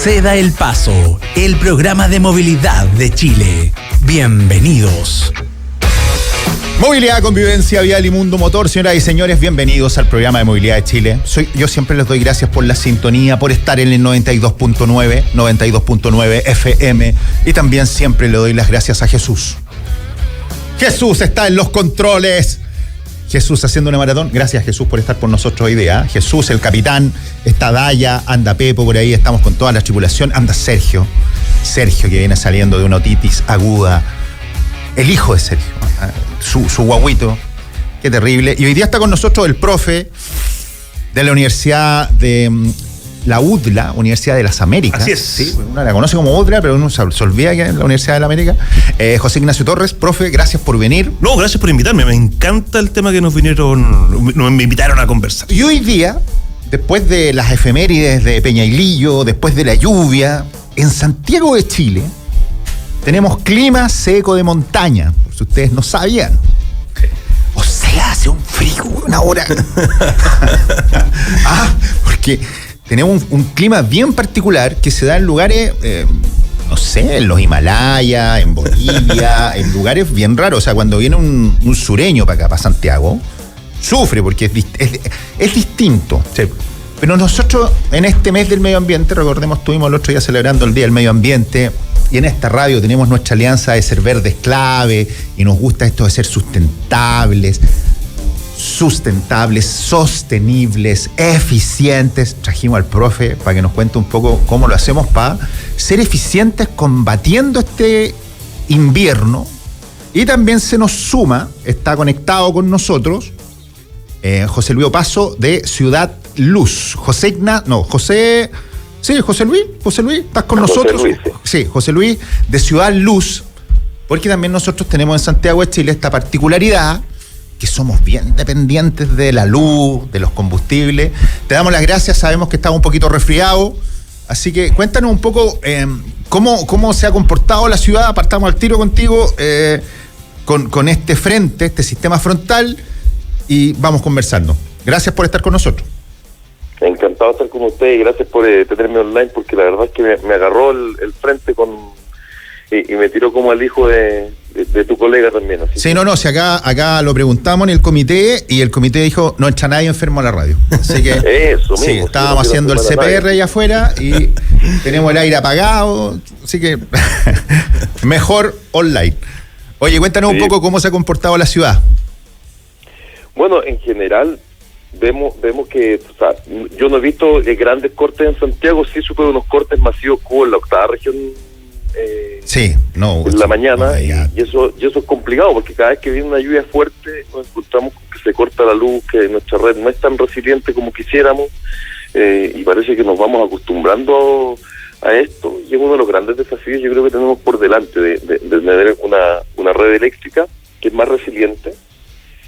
Ceda el Paso, el programa de movilidad de Chile. Bienvenidos. Movilidad, convivencia, vial y mundo motor, señoras y señores, bienvenidos al programa de Movilidad de Chile. Yo siempre les doy gracias por la sintonía, por estar en el 92.9 FM, y también siempre le doy las gracias a Jesús. Jesús está en los controles. Jesús haciendo una maratón. Gracias, Jesús, por estar por nosotros hoy día. Jesús, el capitán, está Daya, anda Pepo por ahí, estamos con toda la tripulación. Anda Sergio, que viene saliendo de una otitis aguda. El hijo de Sergio, su guaguito. Qué terrible. Y hoy día está con nosotros el profe de la Universidad de la UDLA, Universidad de las Américas. Así es. Sí, uno la conoce como UDLA, pero uno se olvida que es la Universidad de la América. José Ignacio Torres, profe, gracias por venir. No, gracias por invitarme. Me encanta el tema que me invitaron a conversar. Y hoy día, después de las efemérides de Peñailillo, después de la lluvia, en Santiago de Chile tenemos clima seco de montaña, por si ustedes no sabían. O sea, hace un frío, una hora. Porque tenemos un clima bien particular que se da en lugares, no sé, en los Himalayas, en Bolivia, en lugares bien raros. O sea, cuando viene un sureño para acá, para Santiago, sufre porque es distinto. Sí. Pero nosotros, en este mes del medio ambiente, recordemos, estuvimos el otro día celebrando el Día del Medio Ambiente, y en esta radio tenemos nuestra alianza de ser verdes clave, y nos gusta esto de ser sustentables, sostenibles, eficientes. Trajimos al profe para que nos cuente un poco cómo lo hacemos para ser eficientes combatiendo este invierno. Y también se nos suma, está conectado con nosotros, José Luis Opaso de Ciudad Luz. José Luis, ¿estás con nosotros? Luis, sí. Sí, José Luis de Ciudad Luz, porque también nosotros tenemos en Santiago de Chile esta particularidad, que somos bien dependientes de la luz, de los combustibles. Te damos las gracias, sabemos que estás un poquito resfriado, así que cuéntanos un poco cómo se ha comportado la ciudad. Partamos al tiro contigo con este frente, este sistema frontal, y vamos conversando. Gracias por estar con nosotros. Encantado de estar con ustedes y gracias por tenerme online, porque la verdad es que me agarró el frente y me tiró como al hijo de tu colega también. Así sí, si acá lo preguntamos en el comité, y el comité dijo, no entra nadie enfermo a la radio. Así que eso mismo, sí, estábamos haciendo el CPR allá afuera y tenemos el aire apagado, así que mejor online. Oye, cuéntanos un poco cómo se ha comportado la ciudad. Bueno, en general vemos que, o sea, yo no he visto grandes cortes en Santiago, sí supe de unos cortes masivos que hubo en la octava región en la mañana, y eso es complicado, porque cada vez que viene una lluvia fuerte nos encontramos con que se corta la luz, que nuestra red no es tan resiliente como quisiéramos, y parece que nos vamos acostumbrando a esto, y es uno de los grandes desafíos yo creo que tenemos por delante de tener una red eléctrica que es más resiliente,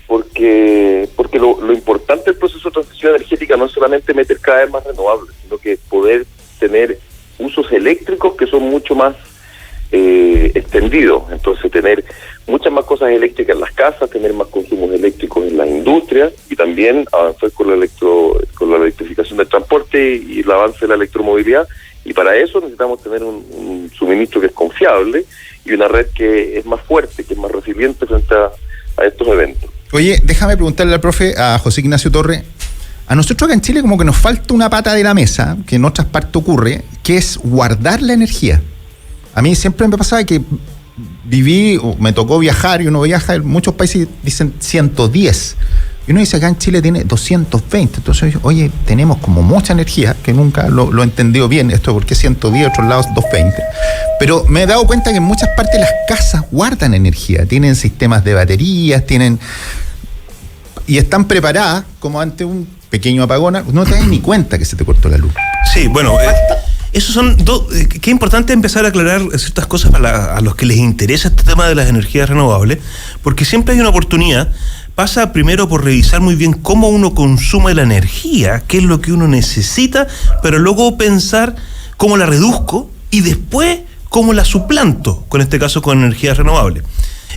porque lo importante del proceso de transición energética no es solamente meter cada vez más renovables, sino que poder tener usos eléctricos que son mucho más extendidos. Entonces, tener muchas más cosas eléctricas en las casas, tener más consumos eléctricos en las industrias, y también avanzar con la electrificación del transporte y el avance de la electromovilidad. Y para eso necesitamos tener un suministro que es confiable y una red que es más fuerte, que es más resiliente frente a estos eventos. Oye, déjame preguntarle al profe, a José Ignacio Torres, a nosotros acá en Chile como que nos falta una pata de la mesa, que en otras partes ocurre, que es guardar la energía. A mí siempre me pasaba que me tocó viajar, y uno viaja en muchos países dicen 110, y uno dice acá en Chile tiene 220, entonces oye, tenemos como mucha energía, que nunca lo he entendido bien, esto porque 110, otros lados 220, pero me he dado cuenta que en muchas partes las casas guardan energía, tienen sistemas de baterías, y están preparadas como ante un pequeño apagón, no te das ni cuenta que se te cortó la luz. Sí, bueno, esos son qué importante empezar a aclarar ciertas cosas a los que les interesa este tema de las energías renovables, porque siempre hay una oportunidad. Pasa primero por revisar muy bien cómo uno consume la energía, qué es lo que uno necesita, pero luego pensar cómo la reduzco y después cómo la suplanto, con este caso con energías renovables.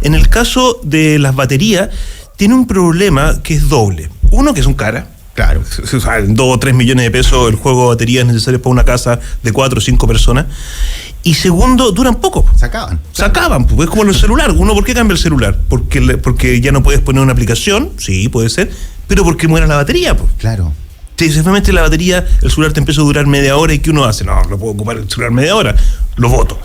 En el caso de las baterías, tiene un problema que es doble. Uno, que son caras, Claro. O sea, 2 o 3 millones de pesos el juego de baterías necesarios para una casa de 4 o 5 personas. Y segundo, duran poco. Se acaban. Se acaban, pues es como los celulares. Uno, ¿por qué cambia el celular? Porque ya no puedes poner una aplicación, sí, puede ser, pero porque muere la batería, pues. Claro. Si simplemente la batería, el celular te empieza a durar media hora, ¿y qué uno hace? No puedo ocupar el celular media hora, lo boto.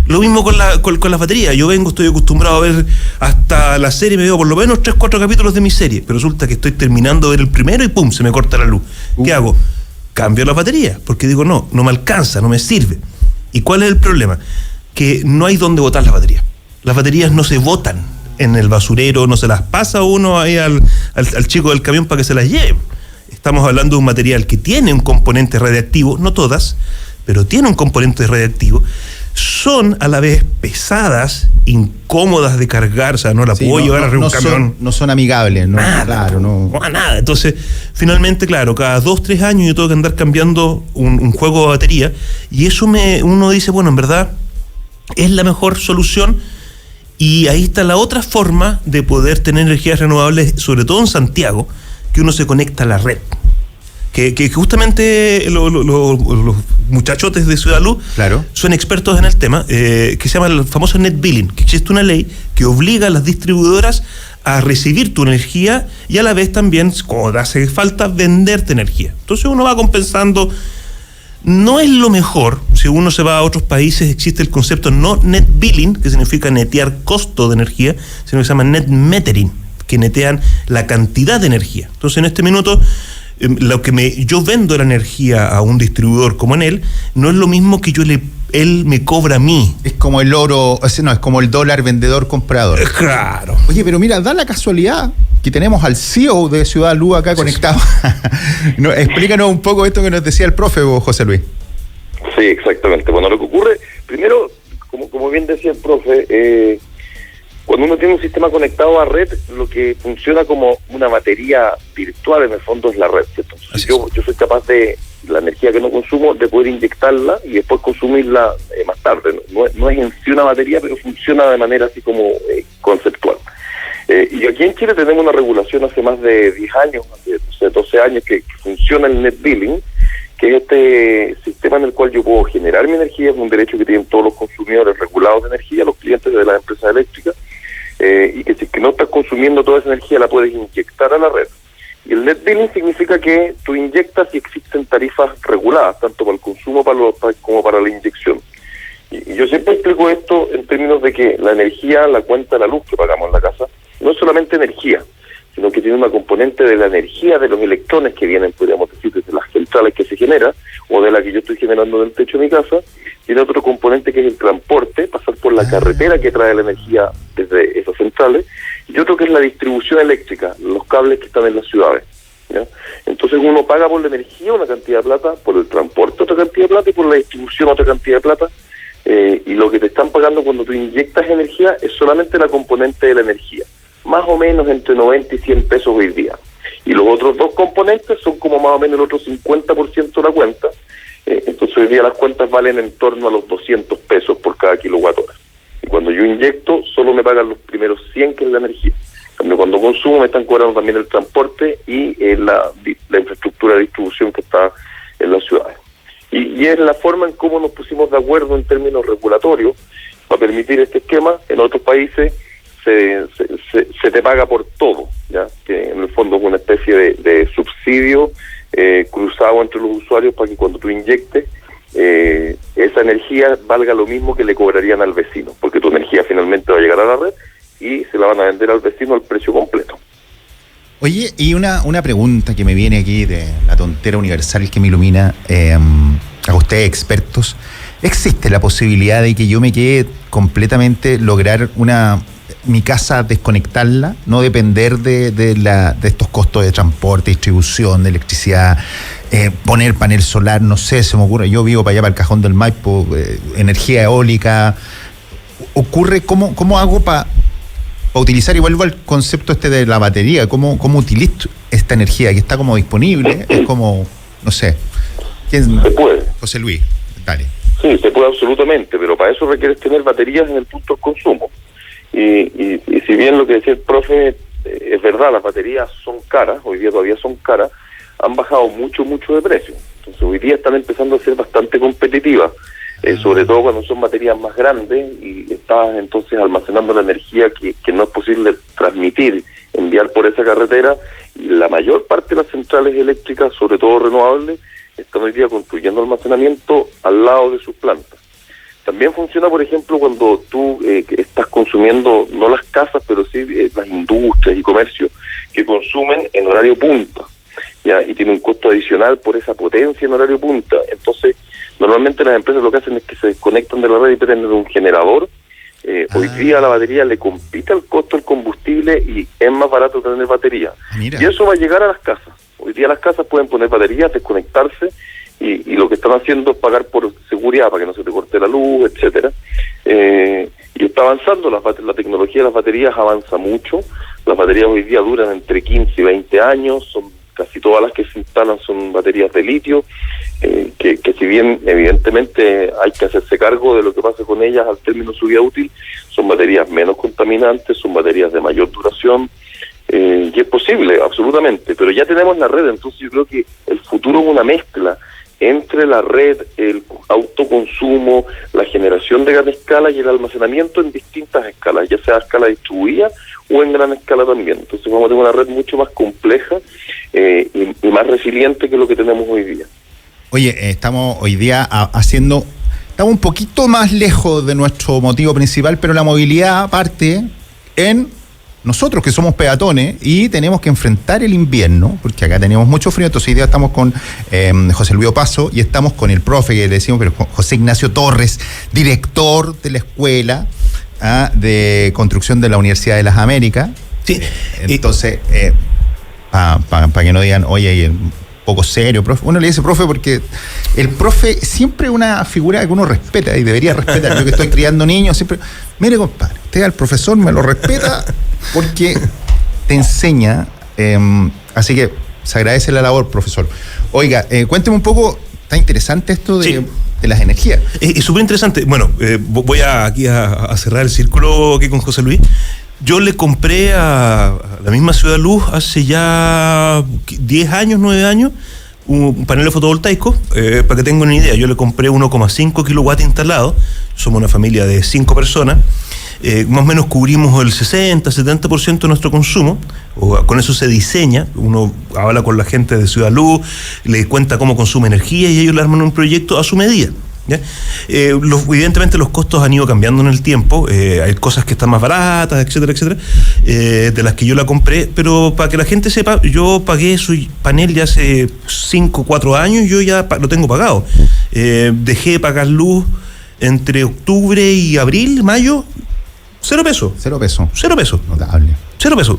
Lo mismo con las baterías. Yo estoy acostumbrado a ver hasta la serie, me veo por lo menos 3-4 capítulos de mi serie, pero resulta que estoy terminando de ver el primero y ¡pum!, se me corta la luz. ¿Qué hago? Cambio la batería, porque digo, no me alcanza, no me sirve. ¿Y cuál es el problema? Que no hay dónde botar las baterías. Las baterías no se botan en el basurero, no se las pasa uno ahí al chico del camión para que se las lleve. Estamos hablando de un material que tiene un componente radiactivo, no todas, pero tiene un componente radiactivo. Son a la vez pesadas, incómodas de cargar, o sea, no la puedo llevar arriba un camión. No son amigables, ¿no? Nada, claro, no. Nada. Entonces, finalmente, claro, cada 2-3 años yo tengo que andar cambiando un juego de batería, y eso uno dice, bueno, en verdad es la mejor solución. Y ahí está la otra forma de poder tener energías renovables, sobre todo en Santiago, que uno se conecta a la red. Que justamente los muchachotes de Ciudad Luz, claro, son expertos en el tema, que se llama el famoso net billing, que existe una ley que obliga a las distribuidoras a recibir tu energía y a la vez también, cuando hace falta, venderte energía. Entonces uno va compensando. No es lo mejor. Si uno se va a otros países, existe el concepto no net billing, que significa netear costo de energía, sino que se llama net metering, que netean la cantidad de energía. Entonces, en este minuto, lo que yo vendo la energía a un distribuidor como Enel, no es lo mismo que él me cobra a mí. Es como el oro, es como el dólar vendedor-comprador. Claro. Oye, pero mira, da la casualidad que tenemos al CEO de Ciudad Luz acá conectado. No, explícanos un poco esto que nos decía el profe, José Luis. Sí, exactamente. Bueno, lo que ocurre, primero, como bien decía el profe, cuando uno tiene un sistema conectado a red, lo que funciona como una batería virtual en el fondo es la red, ¿cierto? Entonces, yo soy capaz de, la energía que no consumo, de poder inyectarla y después consumirla más tarde. No es en sí una batería, pero funciona de manera así como conceptual. Y aquí en Chile tenemos una regulación hace más de 10 años, hace 12 años, que funciona el net billing, que es este sistema en el cual yo puedo generar mi energía, es un derecho que tienen todos los consumidores regulados de energía, los clientes de las empresas eléctricas, y que si que no estás consumiendo toda esa energía la puedes inyectar a la red. Y el net billing significa que tú inyectas y existen tarifas reguladas, tanto para el consumo como para la inyección. Y yo siempre explico esto en términos de que la energía, la cuenta de la luz que pagamos en la casa, no es solamente energía, sino que tiene una componente de la energía de los electrones que vienen, podríamos decir, desde las centrales que se genera, o de la que yo estoy generando del techo de mi casa. Tiene otro componente que es el transporte, pasar por la carretera que trae la energía desde esas centrales, y otro que es la distribución eléctrica, los cables que están en las ciudades, ¿ya? Entonces uno paga por la energía una cantidad de plata, por el transporte otra cantidad de plata y por la distribución otra cantidad de plata, y lo que te están pagando cuando tú inyectas energía es solamente la componente de la energía, más o menos entre 90 y 100 pesos hoy día. Y los otros dos componentes son como más o menos el otro 50% de la cuenta. Entonces hoy día las cuentas valen en torno a los 200 pesos por cada kilowatt hora. Y cuando yo inyecto, solo me pagan los primeros 100, que es la energía. Cuando consumo me están cobrando también el transporte y la infraestructura de distribución que está en las ciudades. Y es la forma en cómo nos pusimos de acuerdo en términos regulatorios para permitir este esquema. En otros países se te paga por todo, ¿ya? Que en el fondo es una especie de subsidio cruzado entre los usuarios para que cuando tú inyectes esa energía valga lo mismo que le cobrarían al vecino, porque tu energía finalmente va a llegar a la red y se la van a vender al vecino al precio completo. Oye, y una pregunta que me viene aquí de la tontera universal que me ilumina, a ustedes expertos, ¿existe la posibilidad de que yo me quede completamente, lograr mi casa desconectarla, no depender de estos costos de transporte, distribución de electricidad, poner panel solar, no sé, se me ocurre, yo vivo para allá, para el Cajón del Maipo, energía eólica, ocurre, ¿cómo hago para utilizar, y vuelvo al concepto de la batería, cómo utilizo esta energía que está como disponible, es como, no sé, ¿quién? Se puede. José Luis, dale. Sí, se puede absolutamente, pero para eso requieres tener baterías en el punto de consumo. Y si bien lo que decía el profe es verdad, las baterías son caras, hoy día todavía son caras, han bajado mucho de precio. Entonces hoy día están empezando a ser bastante competitivas, sobre todo cuando son baterías más grandes y estás entonces almacenando la energía que no es posible transmitir, enviar por esa carretera, y la mayor parte de las centrales eléctricas, sobre todo renovables, están hoy día construyendo almacenamiento al lado de sus plantas. También funciona, por ejemplo, cuando tú estás consumiendo, no las casas, pero sí las industrias y comercios que consumen en horario punta, ¿ya? Y tiene un costo adicional por esa potencia en horario punta. Entonces, normalmente las empresas lo que hacen es que se desconectan de la red y prenden un generador. Hoy día a la batería le compite el costo del combustible y es más barato tener batería. Mira. Y eso va a llegar a las casas. Hoy día las casas pueden poner baterías, desconectarse, y lo que están haciendo es pagar por seguridad para que no se te corte la luz, etcétera. Y está avanzando, la tecnología de las baterías avanza mucho. Las baterías hoy día duran entre 15 y 20 años, son casi todas las que se instalan son baterías de litio, que si bien evidentemente hay que hacerse cargo de lo que pasa con ellas al término de su vida útil, son baterías menos contaminantes, son baterías de mayor duración, y es posible, absolutamente, pero ya tenemos la red. Entonces yo creo que el futuro es una mezcla entre la red, el autoconsumo, la generación de gran escala y el almacenamiento en distintas escalas, ya sea a escala distribuida o en gran escala también. Entonces vamos a tener una red mucho más compleja y más resiliente que lo que tenemos hoy día. Oye, estamos hoy día estamos un poquito más lejos de nuestro motivo principal, pero la movilidad parte en nosotros que somos peatones y tenemos que enfrentar el invierno, porque acá tenemos mucho frío. Entonces hoy día estamos con José Luis Opaso y estamos con el profe que le decimos, pero José Ignacio Torres, director de la Escuela de Construcción de la Universidad de las Américas. Sí. Entonces, para que no digan, oye, un poco serio, profe. Uno le dice profe porque el profe siempre es una figura que uno respeta y debería respetar. Yo que estoy criando niños, siempre, mire compadre, usted al profesor me lo respeta porque te enseña, así que se agradece la labor, profesor. Oiga, cuénteme un poco, está interesante esto de las energías. Es súper interesante. Bueno, voy aquí a cerrar el círculo aquí con José Luis. Yo le compré a la misma Ciudad Luz hace ya 10 años, 9 años, un panel fotovoltaico, para que tengan una idea. Yo le compré 1,5 kilowatts instalados. Somos una familia de 5 personas. Más o menos cubrimos el 60-70% de nuestro consumo. Con eso se diseña. Uno habla con la gente de Ciudad Luz, le cuenta cómo consume energía y ellos le arman un proyecto a su medida, ¿ya? Evidentemente los costos han ido cambiando en el tiempo. Hay cosas que están más baratas, etcétera, etcétera, de las que yo la compré, pero para que la gente sepa, yo pagué su panel ya hace 4 años. Yo ya lo tengo pagado. Dejé de pagar luz entre octubre y abril, mayo, 0 pesos. 0 pesos. 0 pesos. Notable. 0 pesos.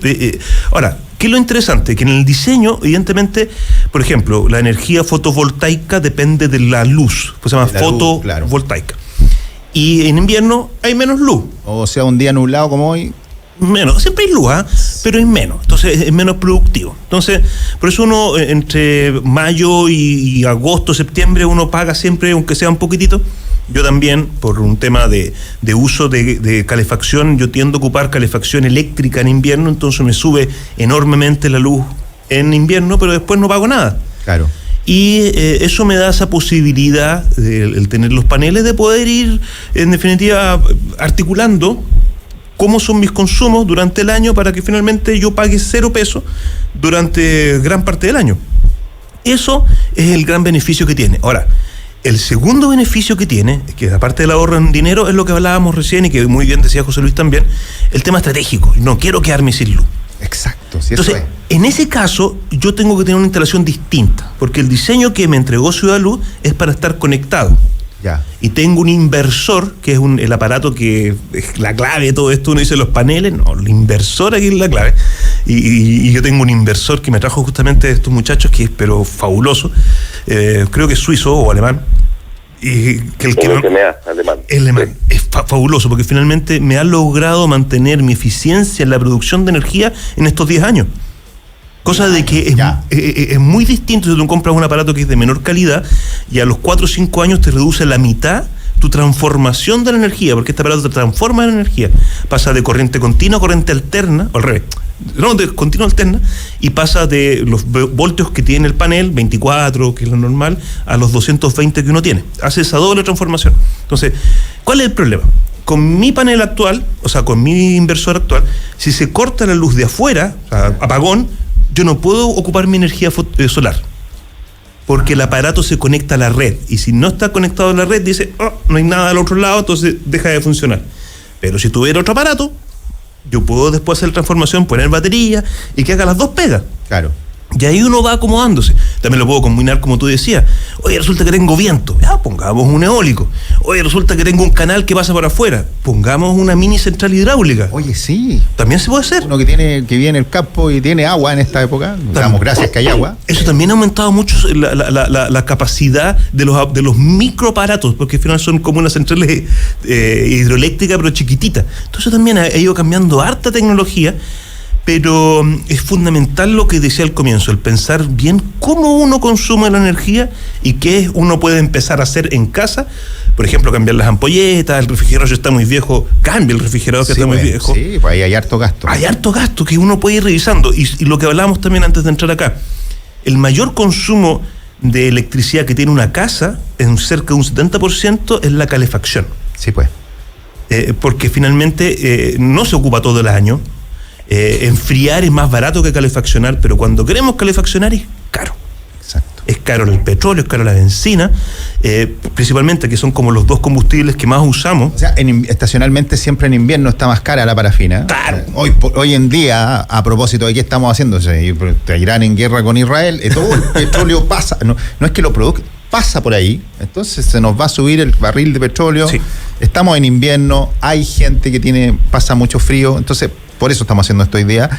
Ahora, ¿qué es lo interesante? Que en el diseño, evidentemente, por ejemplo, la energía fotovoltaica depende de la luz, pues se llama fotovoltaica. Claro. Y en invierno hay menos luz. O sea, un día nublado como hoy. Menos, siempre hay luz, pero es menos, entonces es menos productivo. Entonces, por eso uno entre mayo y agosto, septiembre, uno paga siempre, aunque sea un poquitito. Yo también, por un tema de uso de calefacción, yo tiendo a ocupar calefacción eléctrica en invierno, entonces me sube enormemente la luz en invierno, pero después no pago nada. Claro. Y eso me da esa posibilidad, el tener los paneles, de poder ir, en definitiva, articulando cómo son mis consumos durante el año para que finalmente yo pague 0 pesos durante gran parte del año. Eso es el gran beneficio que tiene. Ahora, el segundo beneficio que tiene, que aparte del ahorro en dinero, es lo que hablábamos recién y que muy bien decía José Luis también, el tema estratégico. No quiero quedarme sin luz. Exacto. Sí. Entonces, en ese caso, yo tengo que tener una instalación distinta, porque el diseño que me entregó Ciudad Luz es para estar conectado. Ya. Y tengo un inversor, que es el aparato que es la clave de todo esto. Uno dice los paneles, no, el inversor aquí es la clave. Y yo tengo un inversor que me trajo justamente de estos muchachos, que es pero fabuloso, creo que es suizo o alemán. Y que alemán. Es fabuloso, porque finalmente me ha logrado mantener mi eficiencia en la producción de energía en estos 10 años. Cosa de que es muy distinto si tú compras un aparato que es de menor calidad y a los 4 o 5 años te reduce la mitad tu transformación de la energía, porque este aparato te transforma en energía. Pasa de corriente continua a corriente alterna, o al revés, de continua alterna, y pasa de los voltios que tiene el panel, 24, que es lo normal, a los 220 que uno tiene. Hace esa doble transformación. Entonces, ¿cuál es el problema? Con mi panel actual, o sea, con mi inversor actual, si se corta la luz de afuera, o sea, apagón, yo no puedo ocupar mi energía solar. Porque el aparato se conecta a la red, y si no está conectado a la red, dice, no hay nada al otro lado, entonces deja de funcionar. Pero si tuviera otro aparato, yo puedo después hacer transformación, poner batería y que haga las dos pegas. Claro. Y ahí uno va acomodándose. También lo puedo combinar como tú decías. Oye, resulta que tengo viento. Ya, pongamos un eólico. Oye, resulta que tengo un canal que pasa por afuera. Pongamos una mini central hidráulica. Oye, sí. También se puede hacer. Uno que vive en el campo y tiene agua en esta época. Damos gracias que hay agua. Eso también ha aumentado mucho la capacidad de los microaparatos, porque al final son como unas centrales hidroeléctricas, pero chiquititas. Entonces también ha ido cambiando harta tecnología. Pero es fundamental lo que decía al comienzo, el pensar bien cómo uno consume la energía y qué uno puede empezar a hacer en casa. Por ejemplo, cambiar las ampolletas, el refrigerador si está muy viejo, cambia el refrigerador que está muy viejo. Sí, pues ahí hay harto gasto. Hay harto gasto que uno puede ir revisando. Y lo que hablábamos también antes de entrar acá, el mayor consumo de electricidad que tiene una casa, en cerca de un 70%, es la calefacción. Sí, pues. Porque finalmente no se ocupa todo el año. Enfriar es más barato que calefaccionar, pero cuando queremos calefaccionar es caro. Exacto. Es caro el petróleo, es caro la benzina, principalmente, que son como los dos combustibles que más usamos. O sea, estacionalmente siempre en invierno está más cara la parafina. Claro. Hoy en día, a propósito de qué estamos haciendo, Irán en guerra con Israel, todo el petróleo pasa, no es que lo produzca, pasa por ahí, entonces se nos va a subir el barril de petróleo. Sí. Estamos en invierno, hay gente que pasa mucho frío, entonces por eso estamos haciendo esto hoy día.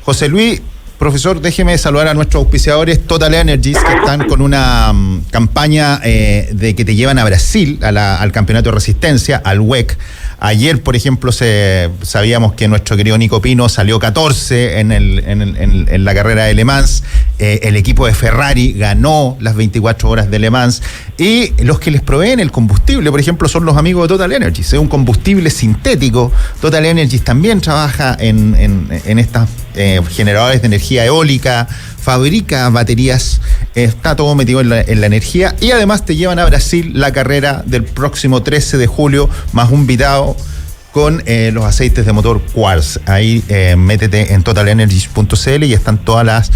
José Luis, profesor, déjeme saludar a nuestros auspiciadores Total Energies, que están con una campaña de que te llevan a Brasil, al campeonato de resistencia, al WEC. Ayer, por ejemplo, sabíamos que nuestro querido Nico Pino salió 14 en la carrera de Le Mans. El equipo de Ferrari ganó las 24 horas de Le Mans. Y los que les proveen el combustible, por ejemplo, son los amigos de Total Energies. Es un combustible sintético. Total Energies también trabaja en estas generadores de energía eólica, fabrica baterías, está todo metido en la energía, y además te llevan a Brasil la carrera del próximo 13 de julio, más un vitado con los aceites de motor Quartz. Ahí métete en totalenergies.cl y están todas las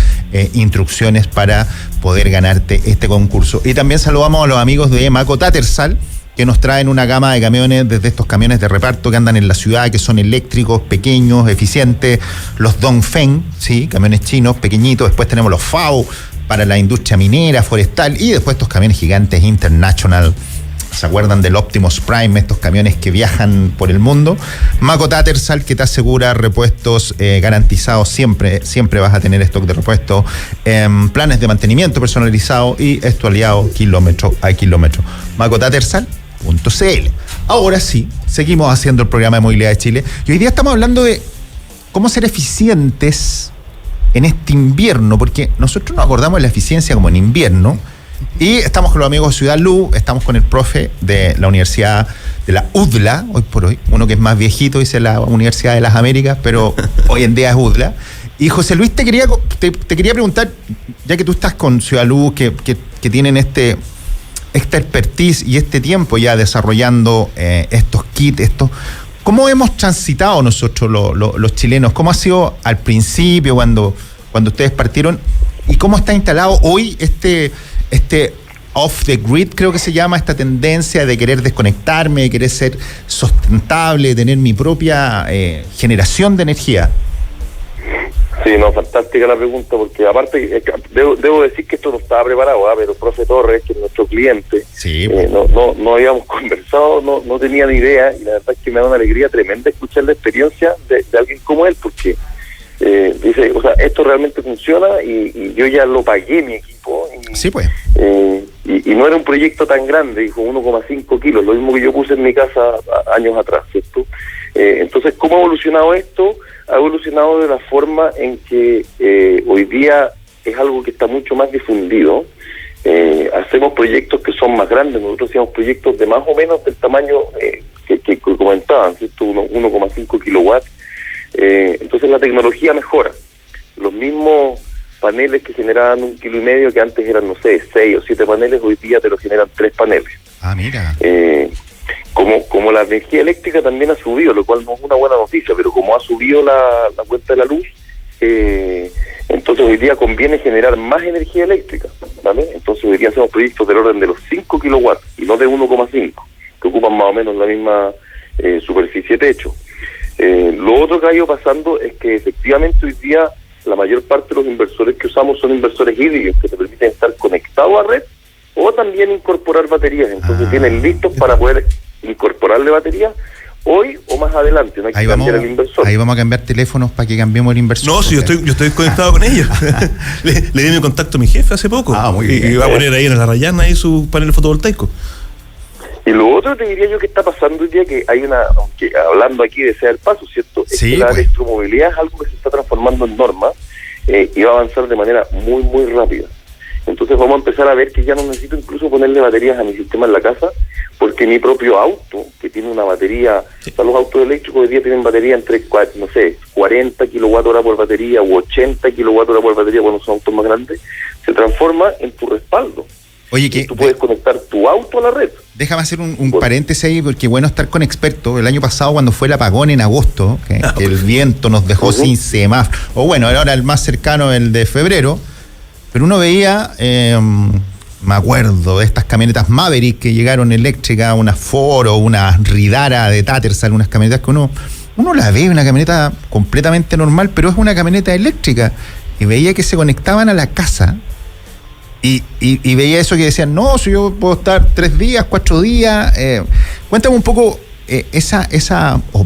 instrucciones para poder ganarte este concurso. Y también saludamos a los amigos de Maco Tattersall, que nos traen una gama de camiones, desde estos camiones de reparto que andan en la ciudad, que son eléctricos, pequeños, eficientes, los Dongfeng, ¿sí? Camiones chinos, pequeñitos. Después tenemos los FAO para la industria minera, forestal, y después estos camiones gigantes International. ¿Se acuerdan del Optimus Prime? Estos camiones que viajan por el mundo. Maco Tattersall, que te asegura repuestos garantizados. Siempre vas a tener stock de repuestos, planes de mantenimiento personalizado, y es tu aliado kilómetro a kilómetro. Maco Tattersall.cl. Ahora sí, seguimos haciendo el programa de movilidad de Chile, y hoy día estamos hablando de cómo ser eficientes en este invierno, porque nosotros nos acordamos de la eficiencia como en invierno, y estamos con los amigos de Ciudad Luz, estamos con el profe de la Universidad de la UDLA, hoy por hoy, uno que es más viejito dice la Universidad de las Américas, pero hoy en día es UDLA. Y José Luis, te quería preguntar, ya que tú estás con Ciudad Luz, que tienen esta expertise y este tiempo ya desarrollando estos kits, ¿cómo hemos transitado nosotros los chilenos? ¿Cómo ha sido al principio cuando ustedes partieron? ¿Y cómo está instalado hoy este off the grid, creo que se llama, esta tendencia de querer desconectarme, de querer ser sustentable, de tener mi propia generación de energía? Sí, no, fantástica la pregunta, porque aparte debo decir que esto no estaba preparado, pero el profe Torres, que es nuestro cliente, sí, no habíamos conversado, no tenía ni idea, y la verdad es que me da una alegría tremenda escuchar la experiencia de alguien como él, porque dice, o sea, esto realmente funciona, y yo ya lo pagué mi equipo. Sí, pues. Y no era un proyecto tan grande, dijo 1,5 kilos, lo mismo que yo puse en mi casa años atrás, ¿cierto? Entonces, ¿cómo ha evolucionado esto? Ha evolucionado de la forma en que hoy día es algo que está mucho más difundido. Hacemos proyectos que son más grandes. Nosotros hacíamos proyectos de más o menos del tamaño que comentaban, ¿cierto? 1,5 kilowatts. Entonces la tecnología mejora. Los mismos paneles que generaban 1,5 kilos, que antes eran, no sé, 6 o 7 paneles, hoy día te lo generan 3 paneles. Ah, mira. Como la energía eléctrica también ha subido, lo cual no es una buena noticia, pero como ha subido la cuenta de la luz, entonces hoy día conviene generar más energía eléctrica, ¿vale? Entonces hoy día hacemos proyectos del orden de los 5 kilowatts y no de 1,5, que ocupan más o menos la misma superficie de techo. Lo otro que ha ido pasando es que efectivamente hoy día la mayor parte de los inversores que usamos son inversores híbridos que te permiten estar conectados a red o también incorporar baterías. Entonces tienen listos para poder incorporarle baterías hoy o más adelante. No hay que cambiar el inversor. Ahí vamos a cambiar teléfonos para que cambiemos el inversor. No, si yo estoy conectado con ellos. le di mi contacto a mi jefe hace poco. Muy bien. Y va a poner ahí en la Rayana ahí su panel fotovoltaico. Y lo otro te diría yo que está pasando hoy día, que hay aunque hablando aquí de Sea el Paso, ¿cierto? Es que la electromovilidad es algo que se está transformando en norma y va a avanzar de manera muy, muy rápida. Entonces vamos a empezar a ver que ya no necesito incluso ponerle baterías a mi sistema en la casa, porque mi propio auto, que tiene una batería, o sea, los autos eléctricos hoy día tienen batería entre, no sé, 40 kWh por batería u 80 kWh por batería cuando son autos más grandes, se transforma en tu respaldo. Oye, que tú puedes conectar tu auto a la red. Déjame hacer un paréntesis ahí, porque bueno estar con expertos. El año pasado, cuando fue el apagón en agosto, que el viento nos dejó sin semáforo, o bueno, ahora el más cercano, el de febrero, pero uno veía, me acuerdo de estas camionetas Maverick que llegaron eléctricas, una Ford o una Ridara de Tattersall, unas camionetas que uno la ve, una camioneta completamente normal, pero es una camioneta eléctrica, y veía que se conectaban a la casa. Y veía eso que decían, no, si yo puedo estar 3 días, 4 días. Cuéntame un poco,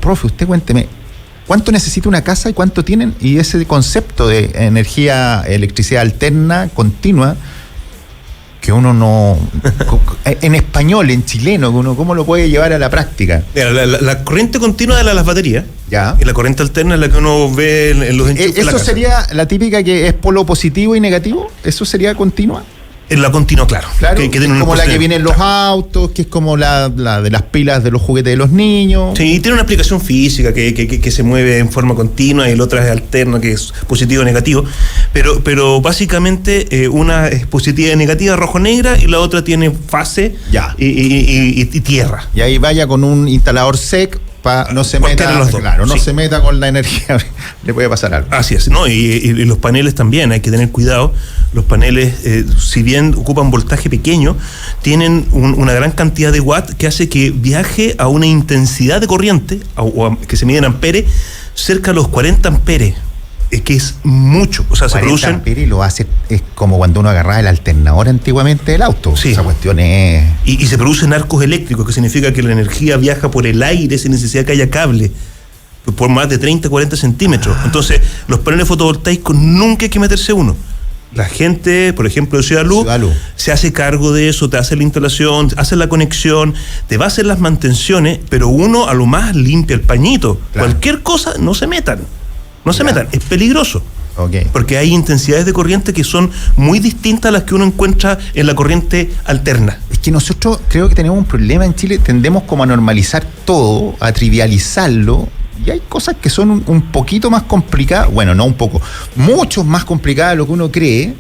profe, usted cuénteme, ¿cuánto necesita una casa y cuánto tienen? Y ese concepto de electricidad alterna, continua, que uno no... en español, en chileno, uno ¿cómo lo puede llevar a la práctica? Mira, la corriente continua es la de las baterías. Ya. Y la corriente alterna es la que uno ve en los enchufes de la ¿Eso casa. sería la típica que es polo positivo y negativo? ¿Eso sería continua? En la continua, claro. Que tiene como la que viene en los autos, que es como la de las pilas de los juguetes de los niños. Sí, tiene una aplicación física que se mueve en forma continua, y la otra es alterna, que es positivo y negativo. Pero básicamente una es positiva y negativa, rojo-negra, y la otra tiene fase y tierra. Y ahí vaya con un instalador SEC. No se meta, no se meta con la energía, le puede pasar algo. Así es, ¿no? Y los paneles también, hay que tener cuidado. Los paneles, si bien ocupan voltaje pequeño, tienen una gran cantidad de watts que hace que viaje a una intensidad de corriente, que se mide en amperes, cerca de los 40 amperes. Es que es mucho, o sea, se producen... Y lo hace, es como cuando uno agarraba el alternador antiguamente del auto. Sí. Esa cuestión es... Y se producen arcos eléctricos, que significa que la energía viaja por el aire sin necesidad que haya cable, por más de 30, 40 centímetros. Entonces, los paneles fotovoltaicos nunca hay que meterse uno. La gente, por ejemplo, de Ciudad Luz, se hace cargo de eso, te hace la instalación, hace la conexión, te va a hacer las mantenciones, pero uno a lo más limpia el pañito. Claro. Cualquier cosa, no se metan. No se metan, es peligroso. Okay. Porque hay intensidades de corriente que son muy distintas a las que uno encuentra en la corriente alterna. Es que nosotros creo que tenemos un problema en Chile, tendemos como a normalizar todo, a trivializarlo, y hay cosas que son un poquito más complicadas, bueno, no un poco, mucho más complicadas de lo que uno cree.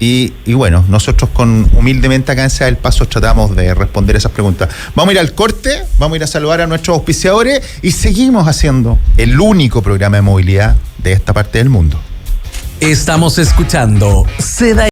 Y bueno, nosotros humildemente acá en Sea del Paso tratamos de responder esas preguntas. Vamos a ir al corte, vamos a ir a saludar a nuestros auspiciadores y seguimos haciendo el único programa de movilidad de esta parte del mundo. Estamos escuchando Seda